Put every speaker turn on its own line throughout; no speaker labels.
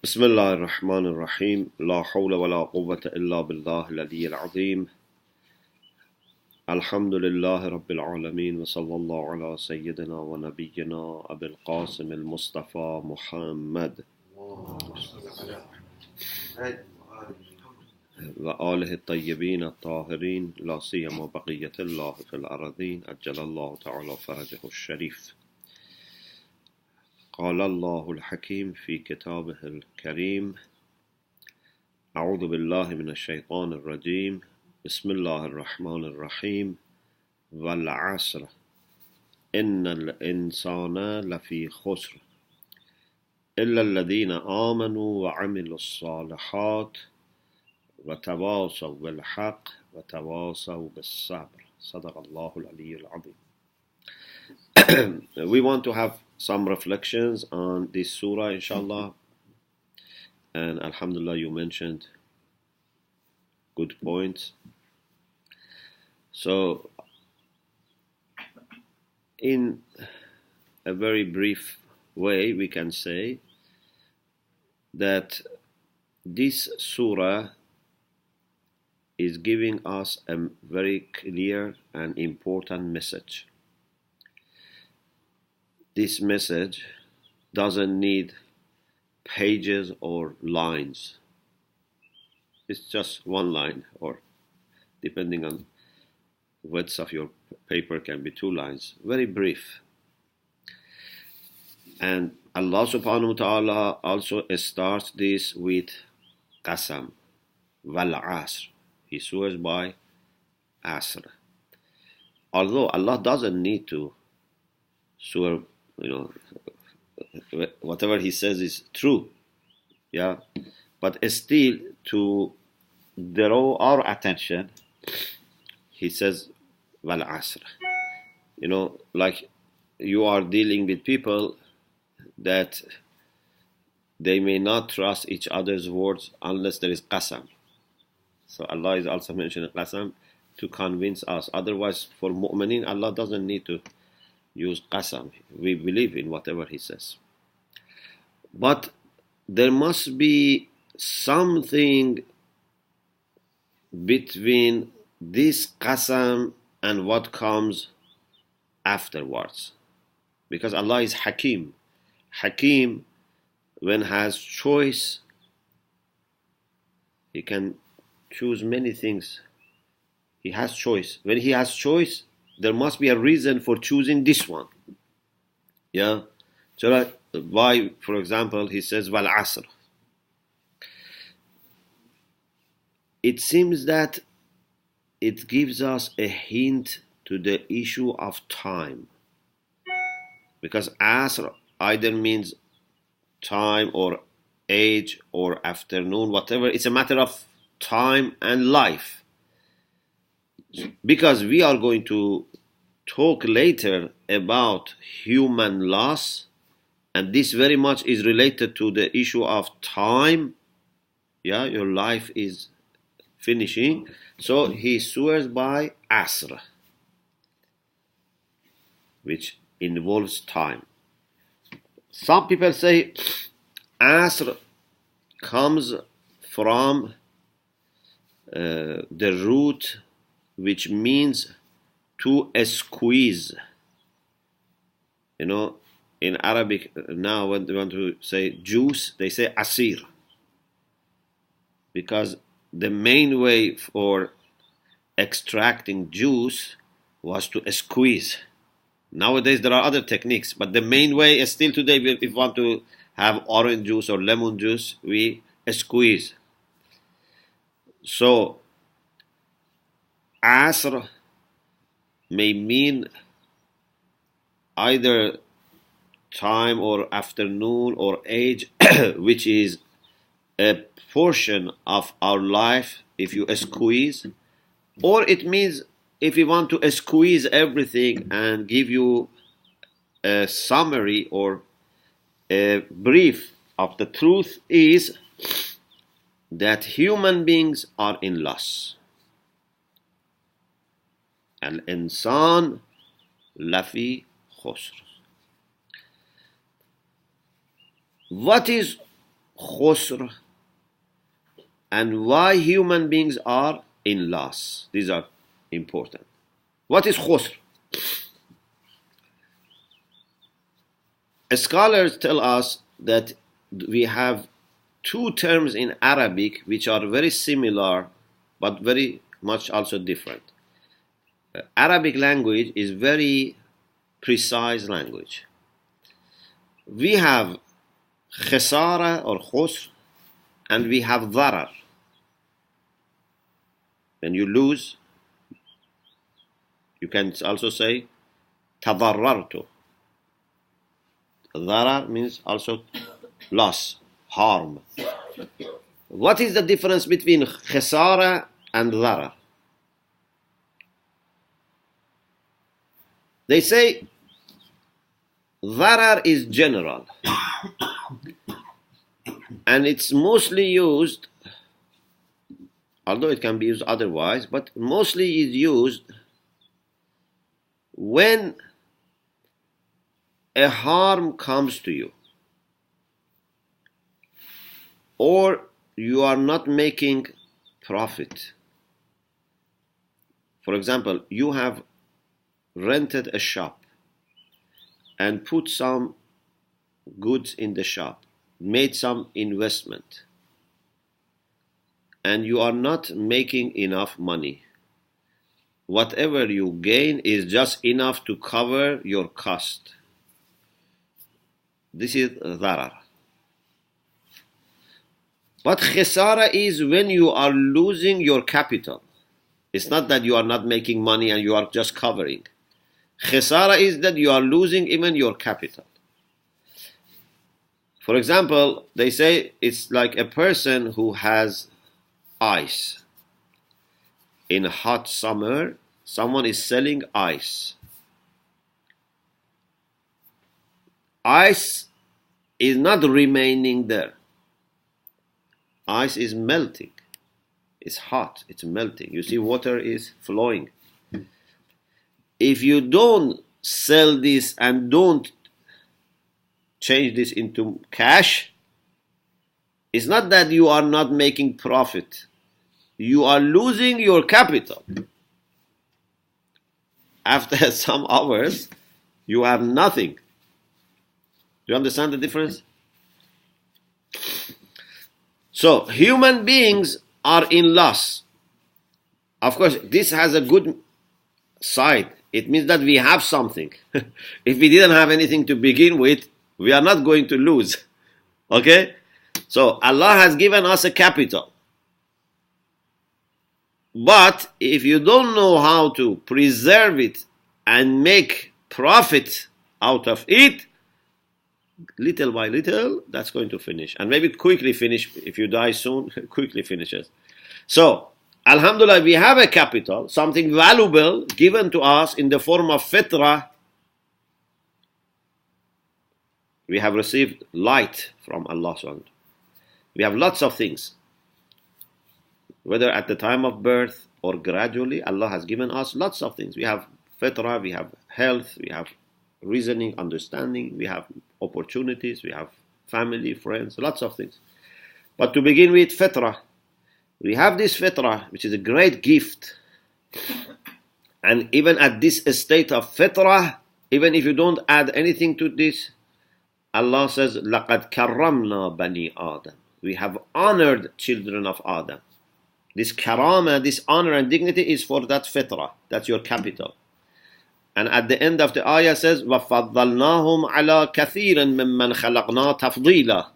بسم الله الرحمن الرحيم لا حول ولا قوة إلا بالله العلي العظيم الحمد لله رب العالمين وصلى الله على سيدنا ونبينا أبي القاسم المصطفى محمد وآله الطيبين الطاهرين لا سيما بقية الله في الأرضين أجل الله تعالى فرجه الشريف. قال الله الحكيم في كتابه الكريم أعوذ بالله من الشيطان الرجيم بسم الله الرحمن الرحيم والعصر إن الإنسان لفي خسر إلا الذين آمنوا وعملوا الصالحات وتواصوا بالحق وتواصوا بالصبر صدق الله العلي العظيم. We want to have some reflections on this surah, inshallah. And alhamdulillah, you mentioned good points. So, in a very brief way, we can say that this surah is giving us a very clear and important message. This message doesn't need pages or lines. It's just one line, or depending on the width of your paper, can be 2 lines. Very brief. And Allah subhanahu wa ta'ala also starts this with qasam, wal-Asr. He swears by Asr. Although Allah doesn't need to swear, whatever He says is true, yeah. But still, to draw our attention, He says, "Wal Asr." Like you are dealing with people that they may not trust each other's words unless there is qasam. So Allah is also mentioning qasam to convince us. Otherwise, for mu'minin, Allah doesn't need to use qasam. We believe in whatever He says. But there must be something between this qasam and what comes afterwards. Because Allah is Hakim. Hakim, when has choice, He can choose many things. He has choice. When He has choice, there must be a reason for choosing this one. Yeah? So why, for example, He says, Wal Asr. It seems that it gives us a hint to the issue of time. Because Asr either means time or age or afternoon, whatever. It's a matter of time and life. Because we are going to talk later about human loss, and this very much is related to the issue of time. Yeah, your life is finishing. So He swears by Asr, which involves time. Some people say Asr comes from the root which means to squeeze. In Arabic now, when they want to say juice, they say asir. Because the main way for extracting juice was to squeeze. Nowadays there are other techniques, but the main way is still today, if we want to have orange juice or lemon juice, we squeeze. So Asr may mean either time or afternoon or age, which is a portion of our life if you squeeze, or it means if you want to squeeze everything and give you a summary or a brief of the truth, is that human beings are in loss. Al-insan lafi khusr. What is khusr, and why human beings are in loss. These are important. What is khusr? Scholars tell us that we have two terms in Arabic which are very similar but very much also different. Arabic language is very precise language. We have khasara or khusr, and we have dharar. When you lose, you can also say tadarrartu. Dharar means also loss, harm. What is the difference between khasara and dharar? They say dharar is general and it's mostly used, although it can be used otherwise, but mostly is used when a harm comes to you or you are not making profit. For example, you have rented a shop and put some goods in the shop, made some investment, and you are not making enough money. Whatever you gain is just enough to cover your cost. This is dharar. But khasara is when you are losing your capital. It's not that you are not making money and you are just covering. Khasara is that you are losing even your capital. For example, they say it's like a person who has ice. In a hot summer, someone is selling ice. Ice is not remaining there. Ice is melting. It's hot, it's melting. You see, water is flowing. If you don't sell this and don't change this into cash, it's not that you are not making profit. You are losing your capital. After some hours, you have nothing. Do you understand the difference? So, human beings are in loss. Of course, this has a good side. It means that we have something. If we didn't have anything to begin with, we are not going to lose. Okay? So, Allah has given us a capital. But if you don't know how to preserve it and make profit out of it, little by little, that's going to finish. And maybe quickly finish. If you die soon, quickly finishes. So, alhamdulillah, we have a capital, something valuable given to us in the form of fitrah. We have received light from Allah. We have lots of things. Whether at the time of birth or gradually, Allah has given us lots of things. We have fitrah, we have health, we have reasoning, understanding, we have opportunities, we have family, friends, lots of things. But to begin with, fitrah. We have this fitrah, which is a great gift. And even at this state of fitrah, even if you don't add anything to this, Allah says, لَقَدْ كَرَّمْنَا بَنِي آدَمَ. We have honored children of Adam. This karama, this honor and dignity is for that fitrah. That's your capital. And at the end of the ayah says, وَفَضَّلْنَاهُمْ عَلَى كَثِيرٍ مِّمَّنْ خَلَقْنَا تَفْضِيلًا.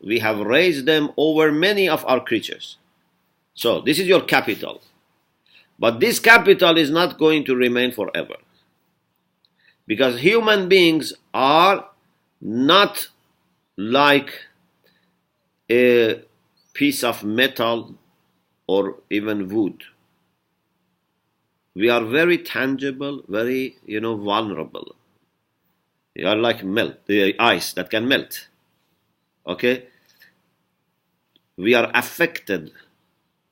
We have raised them over many of our creatures. So, this is your capital. But this capital is not going to remain forever. Because human beings are not like a piece of metal or even wood. We are very tangible, very, vulnerable. We are like the ice that can melt. Okay? We are affected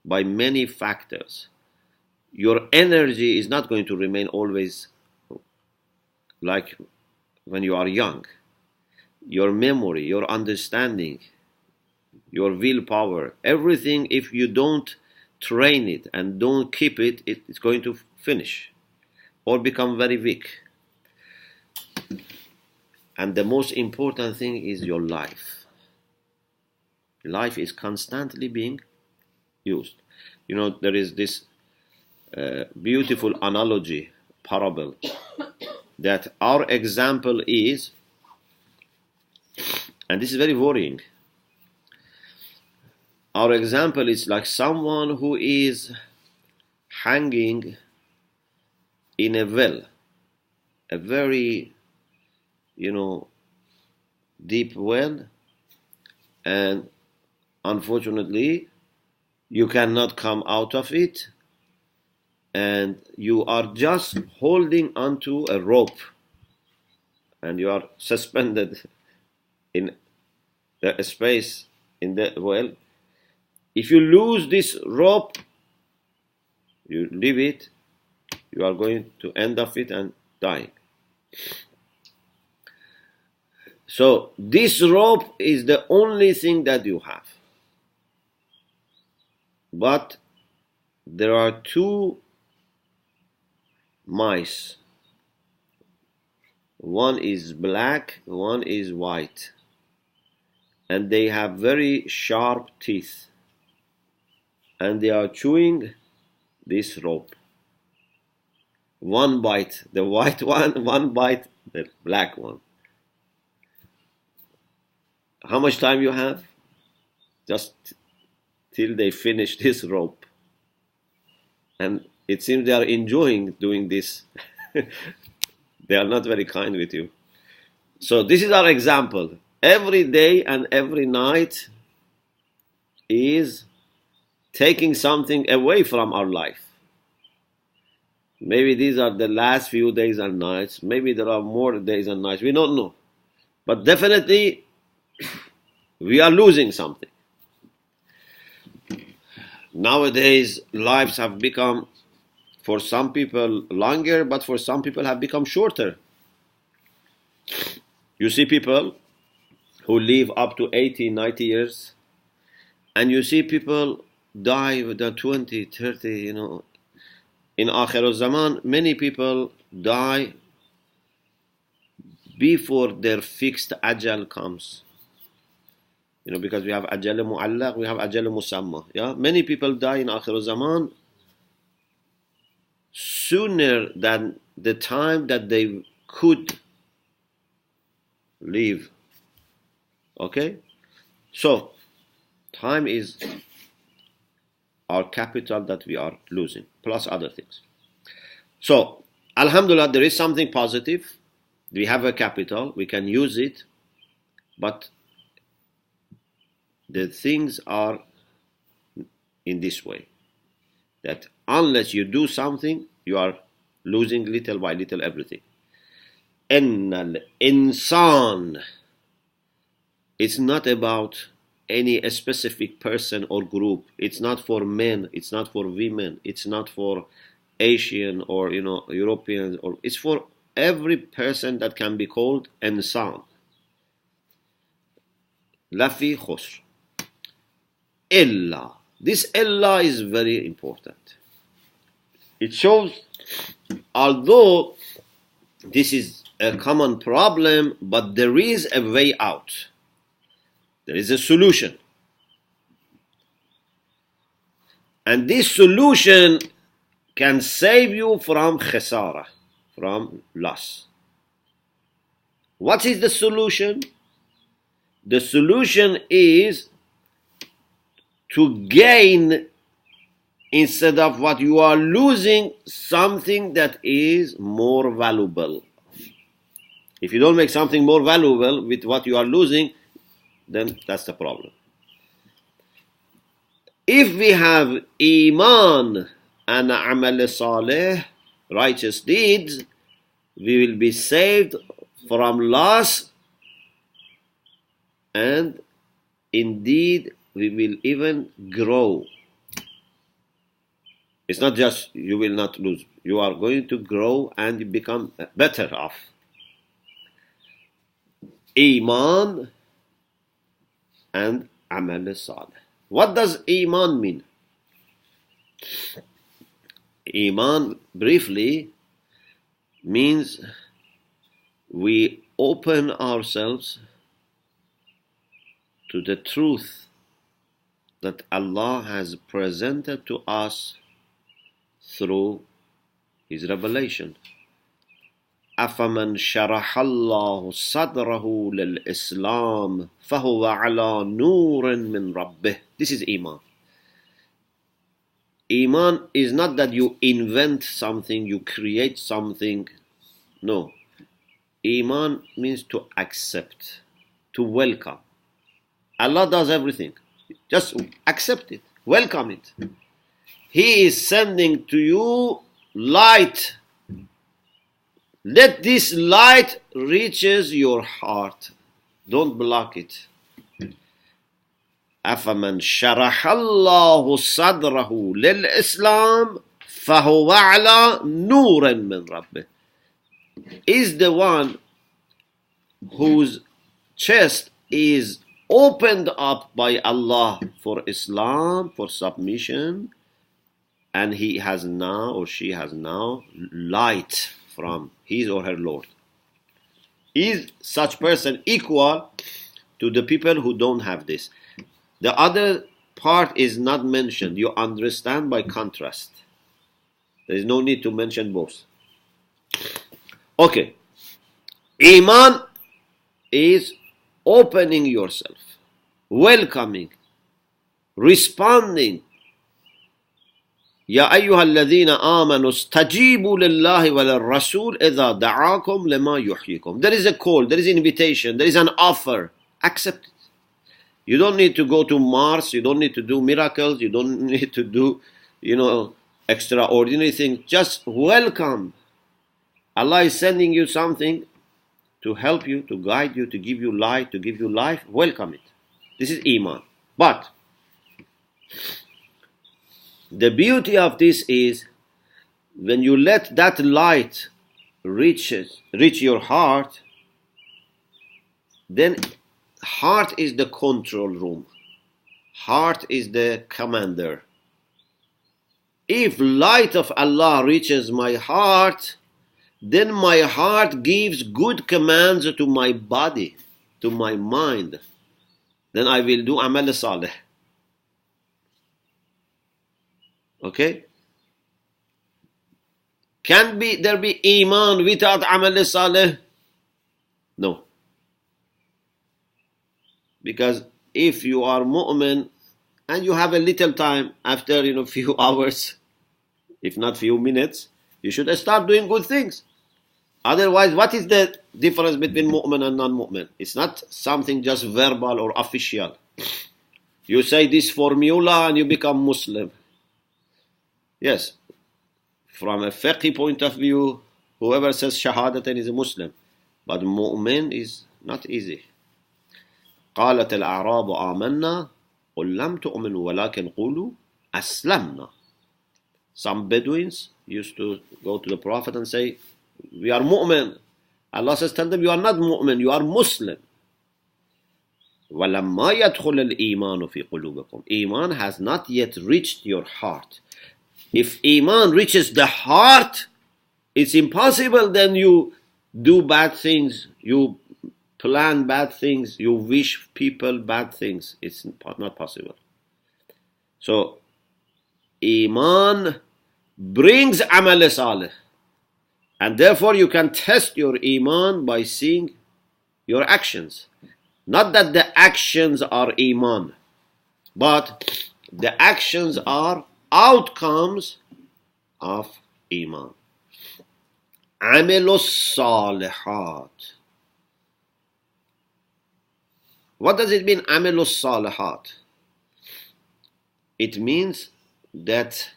by many factors. Your energy is not going to remain always like when you are young. Your memory, your understanding, your willpower, everything, if you don't train it and don't keep it, it's going to finish or become very weak. And the most important thing is your life. Life is constantly being used. You know, there is this beautiful analogy, parable, that our example is, and this is very worrying, our example is like someone who is hanging in a well, a very, deep well, and unfortunately, you cannot come out of it, and you are just holding onto a rope, and you are suspended in a space in the well. If you lose this rope, you leave it, you are going to end of it and dying. So this rope is the only thing that you have. But there are two mice. One is black, one is white. And they have very sharp teeth. And they are chewing this rope. One bite the white one, one bite the black one. How much time you have? Just till they finish this rope. And it seems they are enjoying doing this. They are not very kind with you. So this is our example. Every day and every night is taking something away from our life. Maybe these are the last few days and nights. Maybe there are more days and nights. We don't know. But definitely, we are losing something. Nowadays, lives have become, for some people, longer, but for some people have become shorter. You see people who live up to 80, 90 years, and you see people die within 20, 30, In Akhir al-Zaman, many people die before their fixed ajal comes. Because we have ajal mu'allaq, we have ajal musamma. Yeah? Many people die in Akhir al-Zaman sooner than the time that they could live. Okay? So, time is our capital that we are losing, plus other things. So, alhamdulillah, there is something positive. We have a capital, we can use it, but the things are in this way, that unless you do something, you are losing little by little everything. Innal insan, it's not about any specific person or group. It's not for men, it's not for women, it's not for Asian or Europeans, or it's for every person that can be called insan. Lafi khusr. Illa. This illa is very important. It shows, although this is a common problem, but there is a way out. There is a solution. And this solution can save you from khasara, from loss. What is the solution? The solution is to gain, instead of what you are losing, something that is more valuable. If you don't make something more valuable with what you are losing, then that's the problem. If we have iman and amal salih, righteous deeds, we will be saved from loss, and indeed we will even grow. It's not just you will not lose, you are going to grow and become better off. Iman and amal salih. What does iman mean? Iman, briefly, means we open ourselves to the truth that Allah has presented to us through His revelation. أَفَمَنْ شَرَحَ اللَّهُ صَدْرَهُ لِلْإِسْلَامِ فَهُوَ عَلَى نُورٍ مِّن رَبِّهِ. This is Iman. Iman is not that you invent something, you create something. No. Iman means to accept, to welcome. Allah does everything. Just accept it, welcome it. He is sending to you light. Let this light reaches your heart. Don't block it. أَفَمَنْ شَرَحَ اللَّهُ صَدْرَهُ لِلْإِسْلَامِ فَهُوَ عَلَى نُورٍ مِّن رَبِّهِ. Is the one whose chest is opened up by Allah for Islam, for submission, and he has now, or she has now, light from his or her Lord. Is such person equal to the people who don't have this? The other part is not mentioned. You understand by contrast. There is no need to mention both. Okay. Iman is opening yourself, welcoming, responding. يا أيها الذين آمنوا استجيبوا لله وللرسول إذا دعاكم لما يحييكم. There is a call, there is an invitation, there is an offer. Accept it. You don't need to go to Mars, you don't need to do miracles, you don't need to do, extraordinary things. Just welcome. Allah is sending you something to help you, to guide you, to give you light, to give you life. Welcome it. This is Iman. But the beauty of this is when you let that light reach your heart, then heart is the control room. Heart is the commander. If light of Allah reaches my heart, then my heart gives good commands to my body, to my mind. Then I will do amal salih. Okay? Can there be iman without amal salih? No. Because if you are mu'min and you have a little time after few hours, if not few minutes, you should start doing good things. Otherwise, what is the difference between mu'min and non-mu'min? It's not something just verbal or official. You say this formula and you become Muslim. Yes, from a fiqh point of view, whoever says shahadatan is a Muslim. But mu'min is not easy. قالت الأعراب آمنا قل لم تؤمنوا ولكن قولوا أسلمنا. Some Bedouins used to go to the Prophet and say, we are mu'min. Allah says, tell them you are not mu'min, you are Muslim. وَلَمَّا يَدْخُلَ الْإِيمَانُ فِي قُلُوبِكُمْ. Iman has not yet reached your heart. If Iman reaches the heart, it's impossible then you do bad things, you plan bad things, you wish people bad things. It's not possible. So, Iman brings amal salih. And therefore you can test your Iman by seeing your actions. Not that the actions are Iman, but the actions are outcomes of Iman. Amilus salihat. What does it mean, Amilus salihat? It means that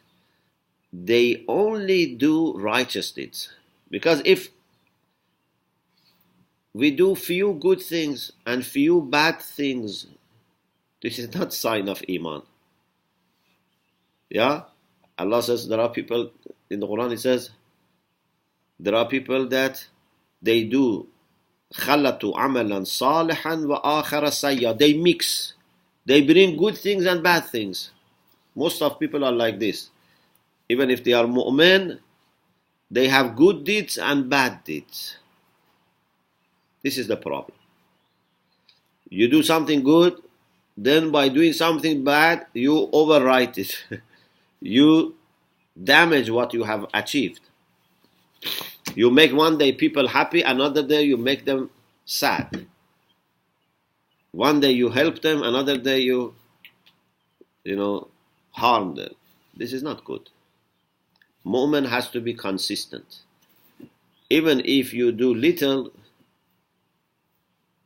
they only do righteous deeds. Because if we do few good things and few bad things, this is not sign of Iman. Yeah? Allah says there are people, in the Quran it says, there are people that they do خَلَّتُ عَمَلًا صَالِحًا وَآخَرَ سَيَّا. They mix. They bring good things and bad things. Most of people are like this. Even if they are mu'min, they have good deeds and bad deeds. This is the problem. You do something good, then by doing something bad, you overwrite it. You damage what you have achieved. You make one day people happy, another day you make them sad. One day you help them, another day you harm them. This is not good. Mu'min has to be consistent. Even if you do little,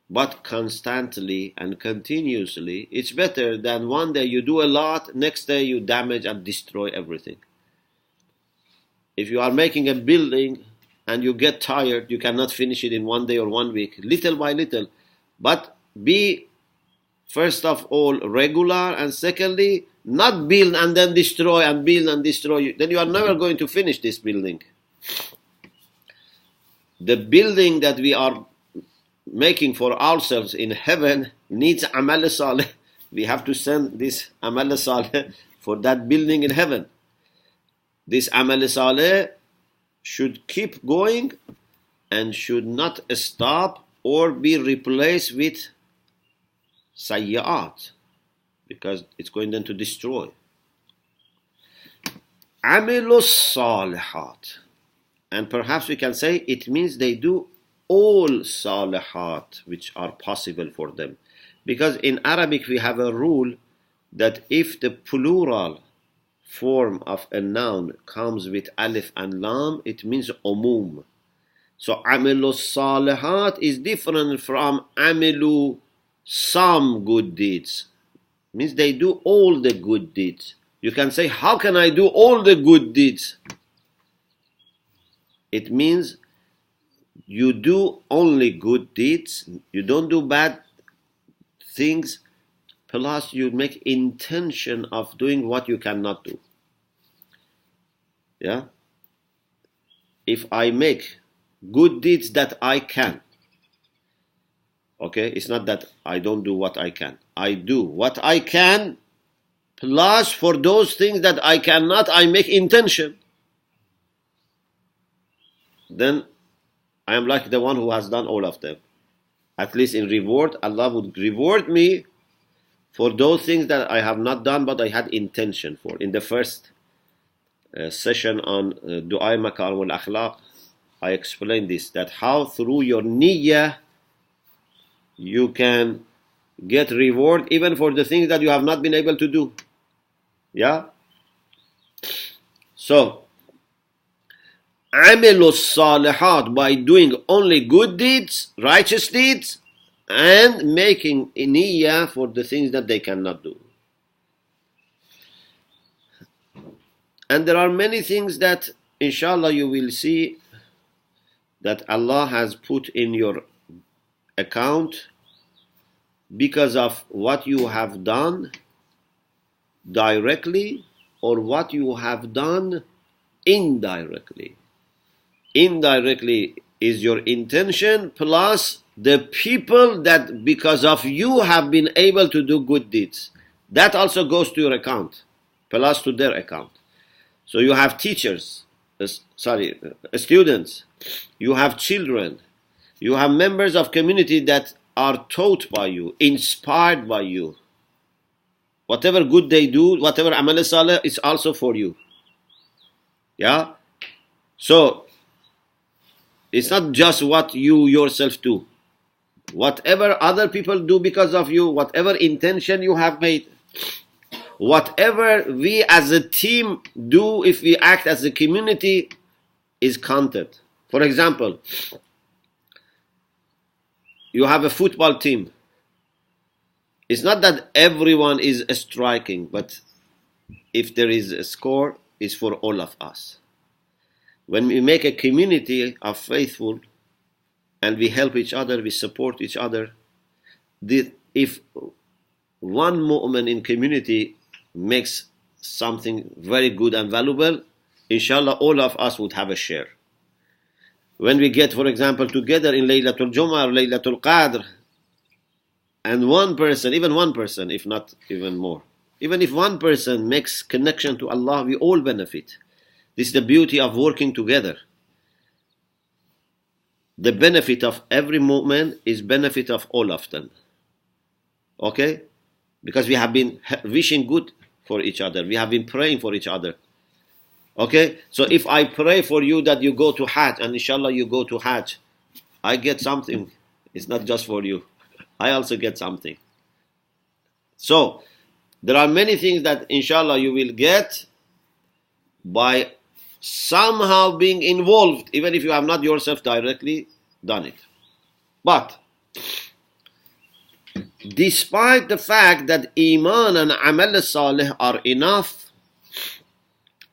but constantly and continuously, it's better than one day you do a lot, next day you damage and destroy everything. If you are making a building and you get tired, you cannot finish it in one day or 1 week, little by little. But be, first of all, regular, and secondly, not build and then destroy and build and destroy. Then you are never going to finish this building. The building that we are making for ourselves in heaven needs amal saleh. We have to send this amal saleh for that building in heaven. This amal saleh should keep going and should not stop or be replaced with sayyi'at, because it's going then to destroy. Amilus salihat. And perhaps we can say it means they do all salihat which are possible for them. Because in Arabic we have a rule that if the plural form of a noun comes with alif and lam, it means umum. So amilu salihat is different from amilu some good deeds. Means they do all the good deeds. You can say, how can I do all the good deeds? It means you do only good deeds, you don't do bad things, plus you make intention of doing what you cannot do. Yeah? If I make good deeds that I can, okay, it's not that I don't do what I can. I do what I can, plus for those things that I cannot, I make intention. Then I am like the one who has done all of them. At least in reward, Allah would reward me for those things that I have not done, but I had intention for. In the first session on Du'a Makarim al-Akhlaq, I explained this, that how through your niyyah you can get reward even for the things that you have not been able to do. Yeah? So, Amilu salihat, by doing only good deeds, righteous deeds, and making niyyah for the things that they cannot do. And there are many things that, inshallah, you will see that Allah has put in your account because of what you have done directly or what you have done indirectly. Indirectly is your intention plus the people that because of you have been able to do good deeds. That also goes to your account, plus to their account. So you have teachers, students, you have children, you have members of community that are taught by you, inspired by you. Whatever good they do, whatever amal saleh is also for you. Yeah? So, it's not just what you yourself do. Whatever other people do because of you, whatever intention you have made, whatever we as a team do if we act as a community is counted. For example, you have a football team. It's not that everyone is striking, but if there is a score, it's for all of us. When we make a community of faithful and we help each other, we support each other, if one mu'min in community makes something very good and valuable, inshallah all of us would have a share. When we get, for example, together in Laylatul Jum'ah or Laylatul Qadr, And one person, even one person, if not even more, even if one person makes connection to Allah, we all benefit. This is the beauty of working together. The benefit of every movement is benefit of all of them. Okay? Because we have been wishing good for each other. We have been praying for each other. Okay? So if I pray for you that you go to Hajj, and inshallah you go to Hajj, I get something. It's not just for you. I also get something. So, there are many things that inshallah you will get by somehow being involved, even if you have not yourself directly done it. But, despite the fact that Iman and Amal Salih are enough,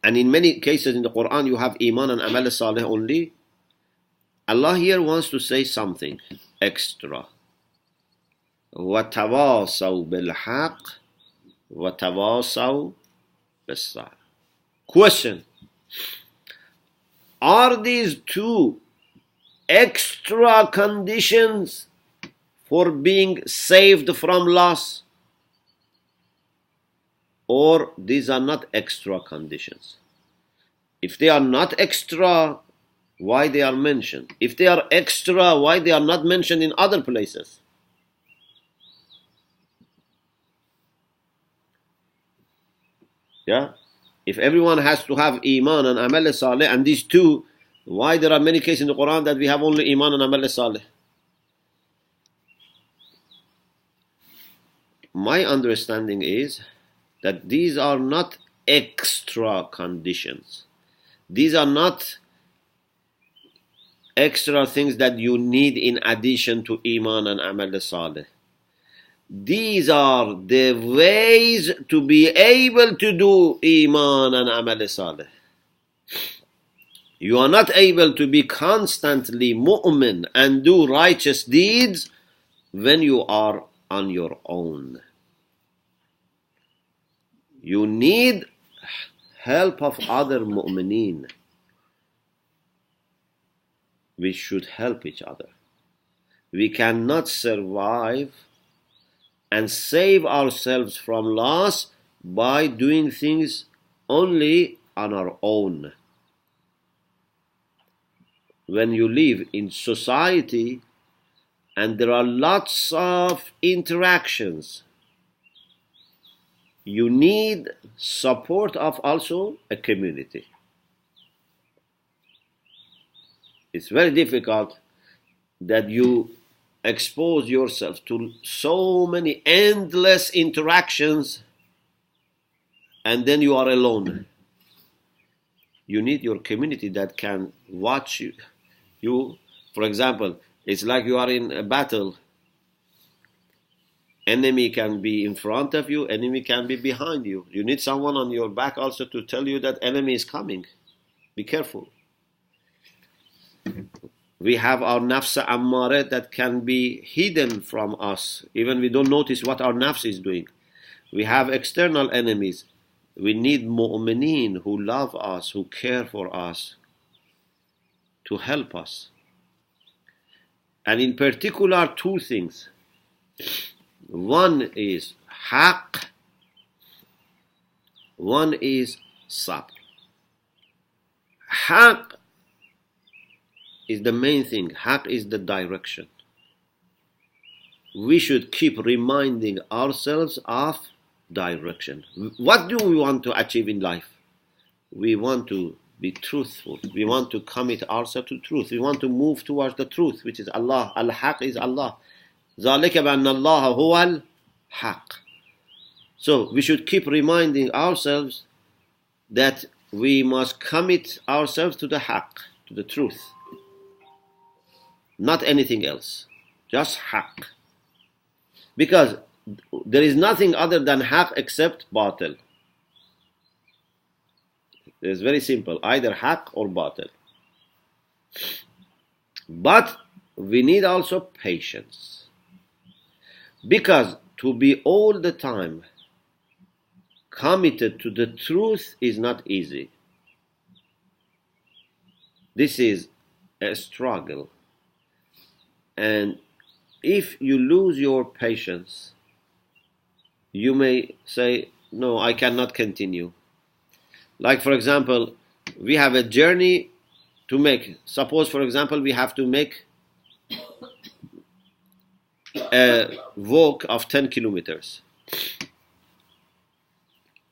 and in many cases in the Quran you have Iman and Amal Salih only, Allah here wants to say something extra. وَتَوَاصَوْا بِالْحَقِّ وَتَوَاصَوْا بِالصَّبْرِ. Question: are these two extra conditions for being saved from loss, or these are not extra conditions? If they are not extra, why they are mentioned? If they are extra, why they are not mentioned in other places? Yeah? If everyone has to have Iman and Amal Salih, and these two, why there are many cases in the Quran that we have only Iman and Amal Salih? My understanding is that these are not extra conditions. These are not extra things that you need in addition to Iman and Amal Salih. These are the ways to be able to do Iman and Amal Salih. You are not able to be constantly mu'min and do righteous deeds when you are on your own. You need help of other mu'mineen. We should help each other. We cannot survive and save ourselves from loss by doing things only on our own. When you live in society and there are lots of interactions, you need support of also a community. It's very difficult that you expose yourself to so many endless interactions and then you are alone. You need your community that can watch you. For example, it's like you are in a battle. Enemy can be in front of you, enemy can be behind you. You need someone on your back also to tell you that enemy is coming. Be careful. We have our nafs ammare that can be hidden from us. Even we don't notice what our nafs is doing. We have external enemies. We need mu'mineen who love us, who care for us, to help us. And in particular, two things. One is haqq, one is sabr. Haqq is the main thing. Haqq is the direction. We should keep reminding ourselves of direction. What do we want to achieve in life? We want to be truthful. We want to commit ourselves to truth. We want to move towards the truth, which is Allah. Al-Haq is Allah. ذَلِكَ بَأَنَّ اللَّهَ هُوَ الْحَقِّ. So we should keep reminding ourselves that we must commit ourselves to the haqq, to the truth. Not anything else. Just haqq. Because there is nothing other than haqq except batil. It's very simple. Either haqq or batil. But we need also patience. Because to be all the time committed to the truth is not easy. This is a struggle. And if you lose your patience, you may say, no, I cannot continue. Like, for example, we have a journey to make. Suppose, for example, we have to make a walk of 10 kilometers.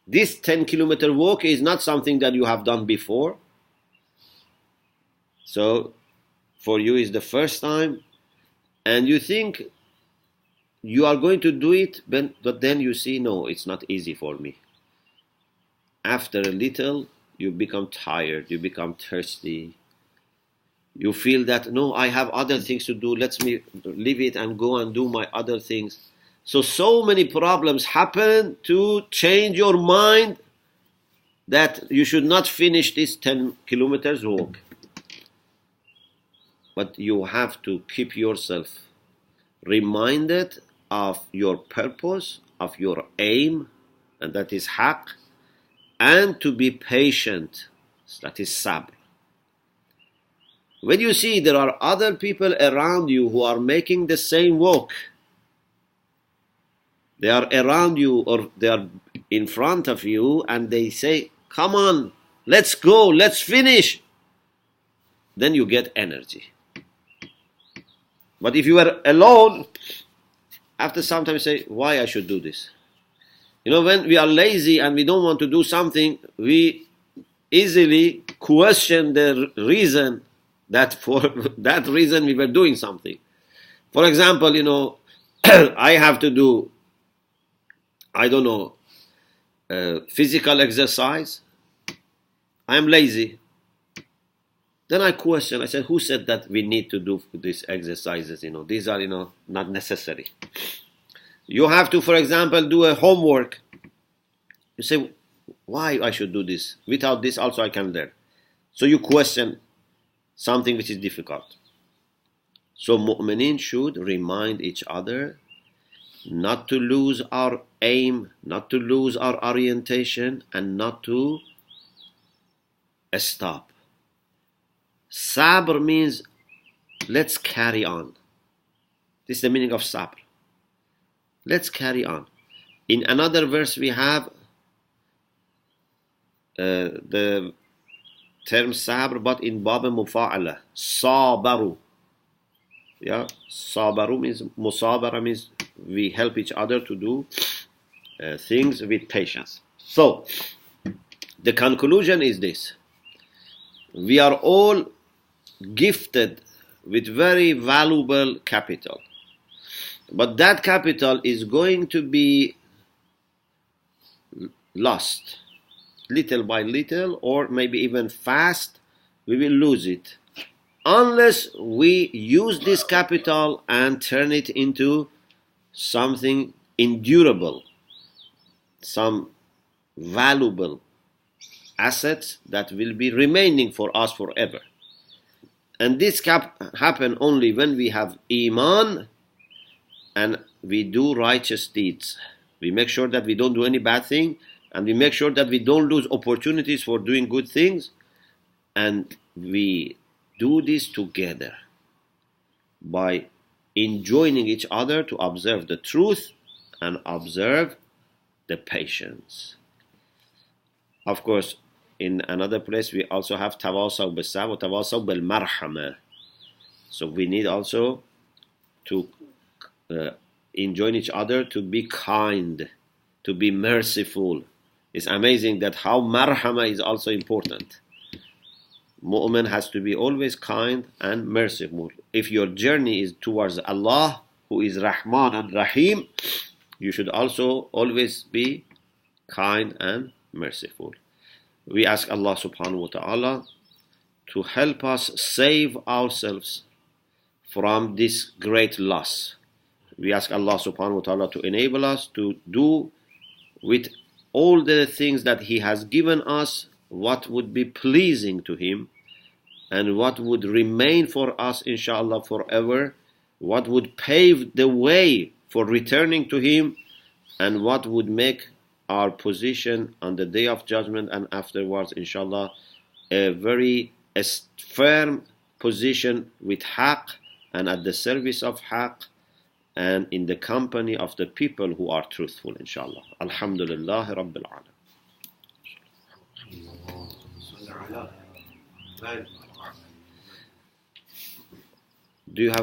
This 10-kilometer walk is not something that you have done before. So, for you is the first time, and you think you are going to do it, but then you see, no, it's not easy for me. After a little, you become tired, you become thirsty. You feel that, no, I have other things to do, let me leave it and go and do my other things. So many problems happen to change your mind that you should not finish this 10 kilometers walk. But you have to keep yourself reminded of your purpose, of your aim, and that is haqq, and to be patient, that is sabr. When you see there are other people around you who are making the same walk, they are around you or they are in front of you and they say, come on, let's go, let's finish, then you get energy. But if you are alone, after some time you say, why I should do this? You know, when we are lazy and we don't want to do something, we easily question the reason that for that reason we were doing something. For example, you know, I have to do, I don't know, physical exercise. I am lazy. Then I question, I said, who said that we need to do these exercises? You know, these are, you know, not necessary. You have to, for example, do a homework. You say, why I should do this? Without this also I can learn. So you question something which is difficult. So mu'mineen should remind each other not to lose our aim, not to lose our orientation, and not to stop. Sabr means let's carry on. This is the meaning of sabr. Let's carry on. In another verse we have the term sabr, but in bab mufa'ala, sabaru. Yeah, sabaru means, musabara means we help each other to do things with patience. So, the conclusion is this. We are all gifted with very valuable capital. But that capital is going to be lost little by little, or maybe even fast. We will lose it unless we use this capital and turn it into something endurable, some valuable assets that will be remaining for us forever. And this can happen only when we have iman and we do righteous deeds. We make sure that we don't do any bad thing, and we make sure that we don't lose opportunities for doing good things, and we do this together by enjoining each other to observe the truth and observe the patience. Of course, in another place we also have tawasaw bis-sabr, tawasaw bil-marhama. So we need also to enjoin each other to be kind, to be merciful. It's amazing that how marhama is also important. Mu'min has to be always kind and merciful. If your journey is towards Allah, who is Rahman and Rahim, you should also always be kind and merciful. We ask Allah subhanahu wa ta'ala to help us save ourselves from this great loss. We ask Allah subhanahu wa ta'ala to enable us to do with all the things that He has given us what would be pleasing to Him, and what would remain for us inshallah forever, what would pave the way for returning to Him, and what would make our position on the Day of Judgment and afterwards inshallah a very firm position with haqq and at the service of haqq and in the company of the people who are truthful, inshallah. Alhamdulillah Rabbil Alam. Do you have